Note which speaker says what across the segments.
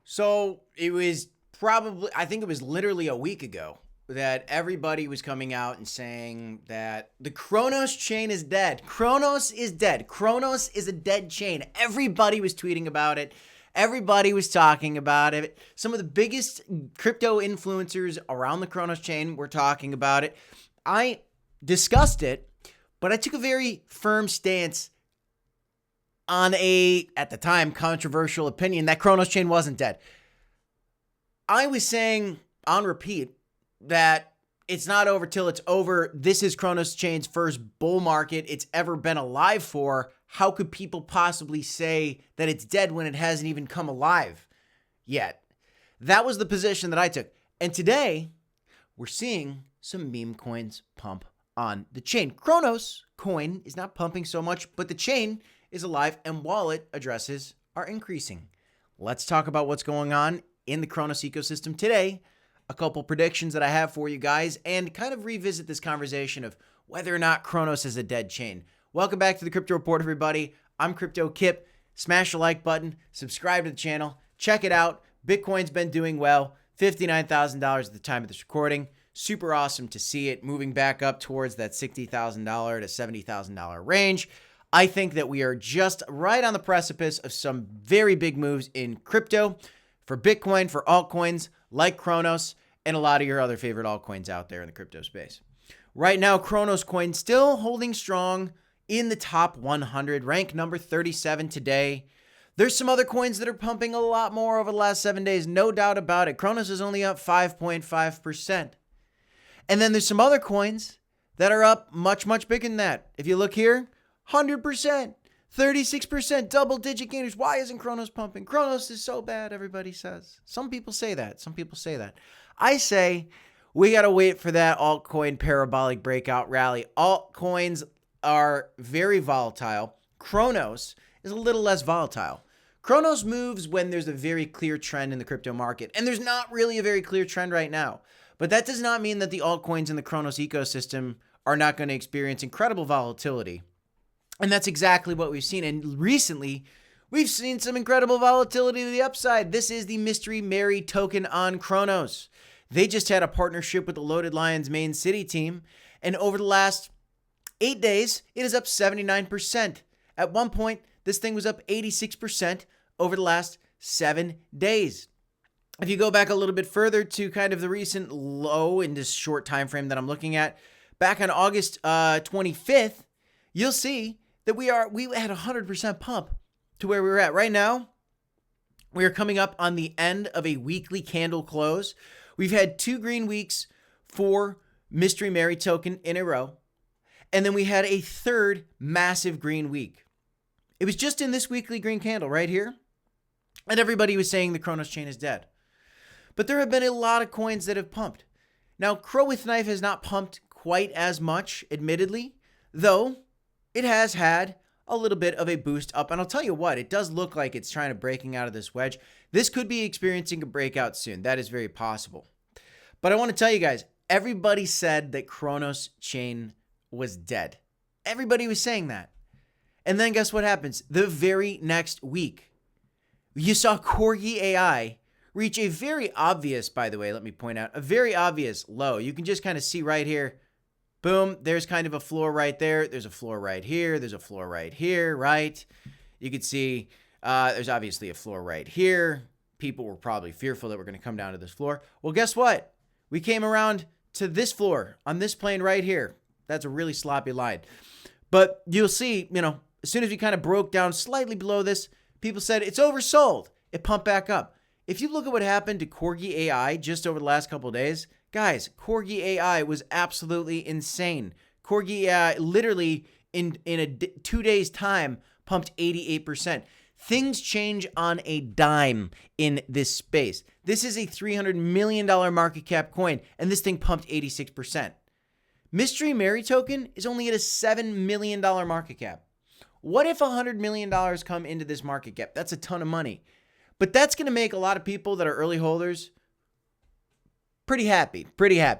Speaker 1: So it was I think it was literally a week ago that everybody was coming out and saying that the Cronos chain is dead. Cronos is dead. Cronos is a dead chain. Everybody was tweeting about it. Everybody was talking about it. Some of the biggest crypto influencers around the Cronos chain were talking about it. I discussed it, but I took a very firm stance on at the time, controversial opinion that Cronos chain wasn't dead. I was saying on repeat that it's not over till it's over. This is Cronos chain's first bull market it's ever been alive for. How could people possibly say that it's dead when it hasn't even come alive yet? That was the position that I took. And today, we're seeing some meme coins pump on the chain. Cronos Coin is not pumping so much, but the chain is alive and wallet addresses are increasing. Let's talk about what's going on in the Cronos ecosystem today, a couple predictions that I have for you guys, and kind of revisit this conversation of whether or not Cronos is a dead chain. Welcome back to the Crypto Report, everybody. I'm Crypto Kip. Smash the like button, subscribe to the channel, check it out. Bitcoin's been doing well, $59,000 at the time of this recording. Super awesome to see it moving back up towards that $60,000 to $70,000 range. I think that we are just right on the precipice of some very big moves in crypto for Bitcoin, for altcoins like Cronos, and a lot of your other favorite altcoins out there in the crypto space. Right now, Cronos Coin still holding strong in the top 100, rank number 37 today. There's some other coins that are pumping a lot more over the last 7 days, no doubt about it. Cronos is only up 5.5%. And then there's some other coins that are up much, much bigger than that. If you look here, 100%, 36%, double-digit gainers. Why isn't Cronos pumping? Cronos is so bad, everybody says. Some people say that. I say we got to wait for that altcoin parabolic breakout rally. Altcoins are very volatile. Cronos is a little less volatile. Cronos moves when there's a very clear trend in the crypto market, and there's not really a very clear trend right now. But that does not mean that the altcoins in the Cronos ecosystem are not going to experience incredible volatility. And that's exactly what we've seen. And recently, we've seen some incredible volatility to the upside. This is the Mystery Mary token on Cronos. They just had a partnership with the Loaded Lions main city team. And over the last 8 days, it is up 79%. At one point, this thing was up 86% over the last 7 days. If you go back a little bit further to kind of the recent low in this short time frame that I'm looking at, back on August 25th, you'll see that we had 100% pump to where we were at. Right now, we are coming up on the end of a weekly candle close. We've had 2 green weeks for Mystery Mary token in a row. And then we had a third massive green week. It was just in this weekly green candle right here. And everybody was saying the Cronos chain is dead. But there have been a lot of coins that have pumped. Now, Crow with Knife has not pumped quite as much, admittedly, though it has had a little bit of a boost up. And I'll tell you what, it does look like it's trying to breaking out of this wedge. This could be experiencing a breakout soon. That is very possible. But I want to tell you guys, everybody said that Cronos chain was dead. Everybody was saying that. And then guess what happens? The very next week, you saw Corgi AI reach a very obvious, by the way, let me point out, a very obvious low. You can just kind of see right here. Boom, there's kind of a floor right there. There's a floor right here. There's a floor right here, right? You can see there's obviously a floor right here. People were probably fearful that we're going to come down to this floor. Well, guess what? We came around to this floor on this plane right here. That's a really sloppy line. But you'll see, as soon as we kind of broke down slightly below this, people said it's oversold. It pumped back up. If you look at what happened to Corgi AI just over the last couple of days, guys, Corgi AI was absolutely insane. Corgi AI literally in 2 days time pumped 88%. Things change on a dime in this space. This is a $300 million market cap coin, and this thing pumped 86%. Mystery Mary token is only at a $7 million market cap. What if $100 million come into this market cap? That's a ton of money. But that's going to make a lot of people that are early holders pretty happy,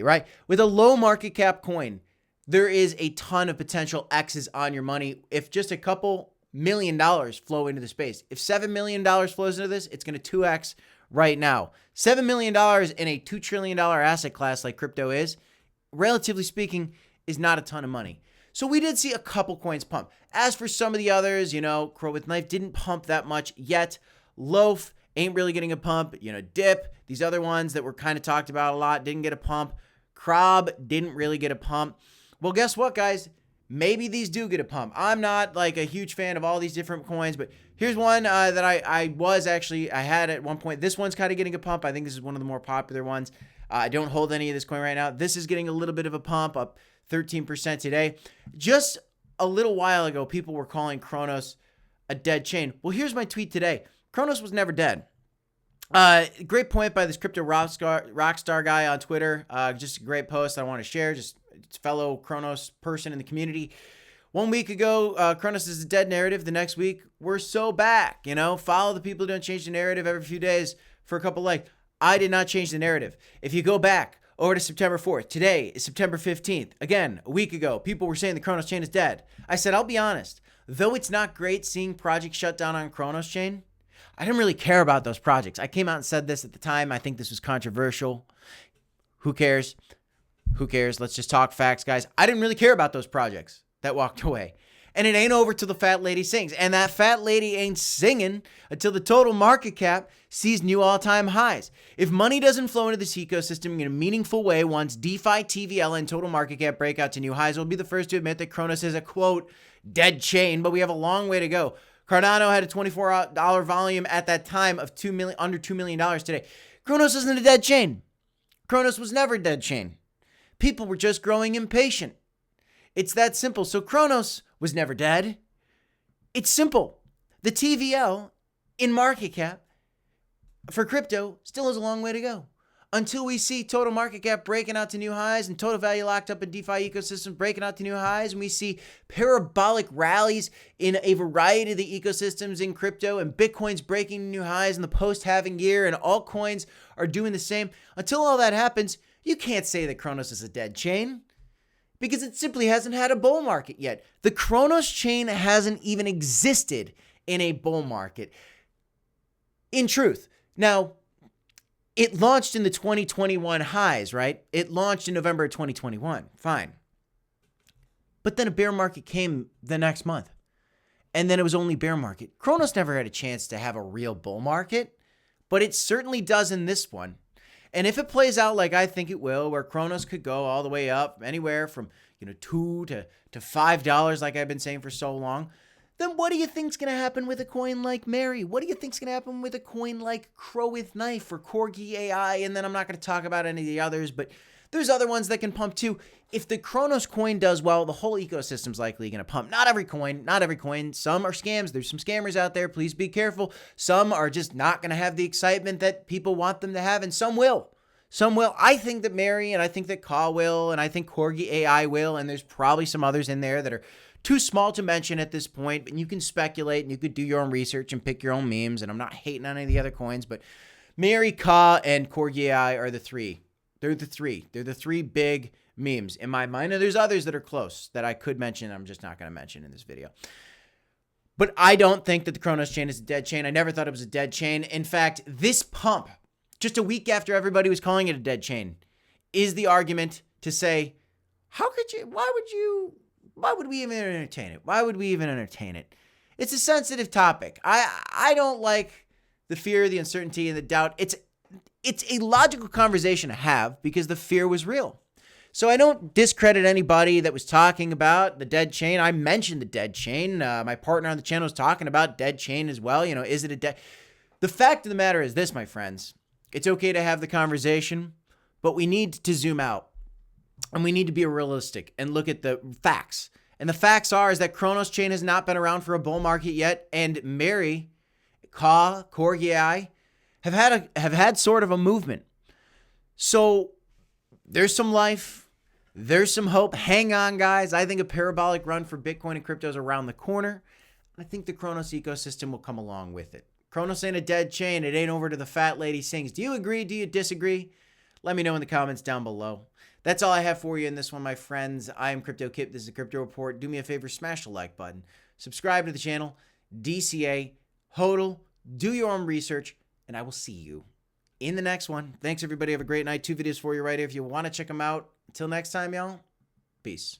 Speaker 1: right? With a low market cap coin, there is a ton of potential X's on your money. If just a couple million flow into the space. If $7 million flows into this, it's going to 2x right now. $7 million in a $2 trillion asset class like crypto is, relatively speaking, is not a ton of money. So we did see a couple coins pump. As for some of the others, Crow with Knife didn't pump that much yet. Loaf ain't really getting a pump. Dip, these other ones that were kind of talked about a lot, didn't get a pump. Crob didn't really get a pump. Well, guess what, guys? Maybe these do get a pump. I'm not like a huge fan of all these different coins, but here's one that I had at one point. This one's kind of getting a pump. I think this is one of the more popular ones. I don't hold any of this coin right now. This is getting a little bit of a pump, up 13% today. Just a little while ago, people were calling Cronos a dead chain. Well, here's my tweet today. Cronos was never dead. Great point by this crypto rockstar guy on Twitter. Just a great post I want to share. Just fellow Cronos person in the community. 1 week ago, Cronos is a dead narrative. The next week, we're so back. Follow the people who don't change the narrative every few days for a couple likes. I did not change the narrative. If you go back over to September 4th, today is September 15th. Again, a week ago, people were saying the Cronos chain is dead. I said, I'll be honest. Though it's not great seeing projects shut down on Cronos chain, I didn't really care about those projects. I came out and said this at the time. I think this was controversial. Who cares? Who cares? Let's just talk facts, guys. I didn't really care about those projects that walked away. And it ain't over till the fat lady sings. And that fat lady ain't singing until the total market cap sees new all-time highs. If money doesn't flow into this ecosystem in a meaningful way once DeFi, TVL, and total market cap break out to new highs, we'll be the first to admit that Cronos is a, quote, dead chain, but we have a long way to go. Cardano had a $24 volume at that time of under $2 million today. Cronos isn't a dead chain. Cronos was never a dead chain. People were just growing impatient. It's that simple. So Cronos was never dead. It's simple. The TVL in market cap for crypto still has a long way to go. Until we see total market cap breaking out to new highs and total value locked up in DeFi ecosystems breaking out to new highs, and we see parabolic rallies in a variety of the ecosystems in crypto and Bitcoin's breaking new highs in the post-halving year and altcoins are doing the same. Until all that happens, you can't say that Cronos is a dead chain because it simply hasn't had a bull market yet. The Cronos chain hasn't even existed in a bull market. In truth. Now, it launched in the 2021 highs, right? It launched in November of 2021. Fine. But then a bear market came the next month. And then it was only bear market. Cronos never had a chance to have a real bull market, but it certainly does in this one. And if it plays out like I think it will, where Cronos could go all the way up anywhere from $2 to $5 like I've been saying for so long, then what do you think's going to happen with a coin like Mary? What do you think's going to happen with a coin like Crow with Knife or Corgi AI? And then I'm not going to talk about any of the others, but there's other ones that can pump too. If the Cronos coin does well, the whole ecosystem's likely going to pump. Not every coin. Some are scams. There's some scammers out there. Please be careful. Some are just not going to have the excitement that people want them to have, and some will. Some will. I think that Mary, and I think that Ka will, and I think Corgi AI will, and there's probably some others in there that are too small to mention at this point, and you can speculate and you could do your own research and pick your own memes, and I'm not hating on any of the other coins, but Mary, Ka, and Corgi AI are the three. They're the three. They're the three big memes in my mind, and there's others that are close that I could mention. I'm just not going to mention in this video. But I don't think that the Cronos chain is a dead chain. I never thought it was a dead chain. In fact, this pump, just a week after everybody was calling it a dead chain, is the argument to say, why would we even entertain it? Why would we even entertain it? It's a sensitive topic. I don't like the fear, the uncertainty, and the doubt. It's a logical conversation to have because the fear was real. So I don't discredit anybody that was talking about the dead chain. I mentioned the dead chain. My partner on the channel was talking about dead chain as well. Is it a dead? The fact of the matter is this, my friends. It's okay to have the conversation, but we need to zoom out. And we need to be realistic and look at the facts. And the facts is that Cronos chain has not been around for a bull market yet. And Mary, Ka, Corgi AI have had sort of a movement. So there's some life. There's some hope. Hang on, guys. I think a parabolic run for Bitcoin and crypto is around the corner. I think the Cronos ecosystem will come along with it. Cronos ain't a dead chain. It ain't over to the fat lady sings. Do you agree? Do you disagree? Let me know in the comments down below. That's all I have for you in this one, my friends. I am Crypto Kip. This is a Crypto Report. Do me a favor, smash the like button. subscribe to the channel, DCA, HODL, do your own research, and I will see you in the next one. Thanks, everybody. Have a great night. 2 videos for you right here if you want to check them out. Until next time, y'all. Peace.